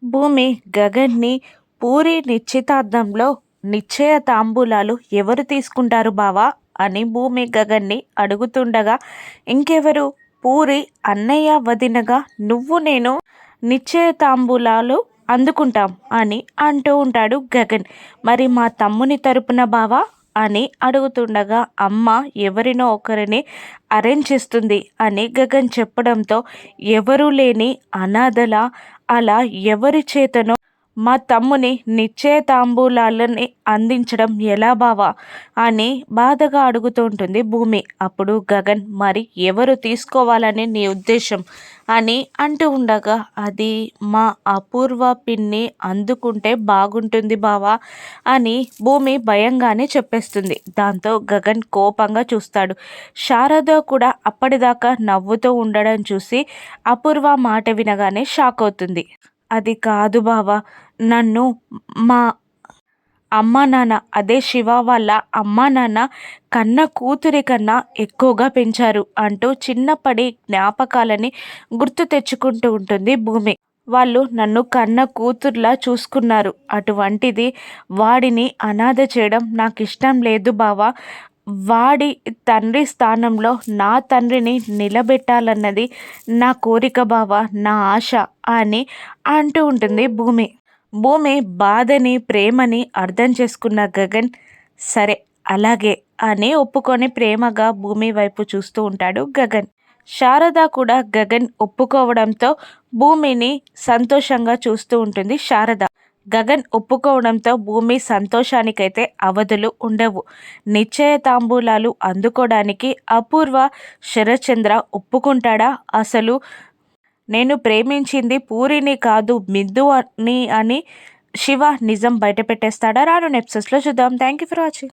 భూమి గగన్ని పూరి నిశ్చితార్థంలో నిశ్చయ తాంబూలాలు ఎవరు తీసుకుంటారు బావా అని భూమి గగన్ని అడుగుతుండగా ఇంకెవరు పూరి అన్నయ్య వదినగా నువ్వు నేను నిశ్చయ తాంబూలాలు అందుకుంటాం అని అంటూ ఉంటాడు గగన్. మరి మా తమ్ముని తరపున బావా అని అడుగుతుండగా అమ్మ ఎవరినో ఒకరిని అరేంజ్ చేస్తుంది అని గగన్ చెప్పడంతో ఎవరూ లేని అనాథల అలా ఎవరి చేతనో మా తమ్ముని నిశ్చయ తాంబూలాలని అందించడం ఎలా బావా అని బాధగా అడుగుతూ ఉంటుంది భూమి. అప్పుడు గగన్ మరి ఎవరు తీసుకోవాలని నీ ఉద్దేశం అని అంటూ ఉండగా అది మా అపూర్వ పిన్ని అందుకుంటే బాగుంటుంది బావా అని భూమి భయంగానే చెప్పేస్తుంది. దాంతో గగన్ కోపంగా చూస్తాడు. శారద కూడా అప్పటిదాకా నవ్వుతూ ఉండడం చూసి అపూర్వ మాట వినగానే షాక్ అవుతుంది. అది కాదు బావా, నన్ను మా అమ్మా నాన్న అదే శివ వాళ్ళ అమ్మా నాన్న కన్న కూతురి కన్నా ఎక్కువగా పెంచారు అంటూ చిన్నప్పటి జ్ఞాపకాలని గుర్తు తెచ్చుకుంటూ ఉంటుంది భూమి. వాళ్ళు నన్ను కన్న కూతుర్లా చూసుకున్నారు. అటువంటిది వాడిని అనాథ చేయడం నాకు ఇష్టం లేదు బావా. వాడి తండ్రి స్థానంలో నా తండ్రిని నిలబెట్టాలన్నది నా కోరిక బావా, నా ఆశ అని అంటూ ఉంటుంది భూమి. భూమి బాధని ప్రేమని అర్థం చేసుకున్న గగన్ సరే అలాగే అని ఒప్పుకొని ప్రేమగా భూమి వైపు చూస్తూ ఉంటాడు గగన్. శారద కూడా గగన్ ఒప్పుకోవడంతో భూమిని సంతోషంగా చూస్తూ ఉంటుంది శారద. గగన్ ఒప్పుకోవడంతో భూమి సంతోషానికైతే అవధులు ఉండవు. నిశ్చయ తాంబూలాలు అందుకోవడానికి అపూర్వ శరత్చంద్ర ఒప్పుకుంటాడా అసలు? నేను ప్రేమించింది పూరిని కాదు మిద్దు అని శివ నిజం బయట పెట్టేస్తాడా? రాను ఎపిసోడ్స్లో చూద్దాం. Thank you for watching.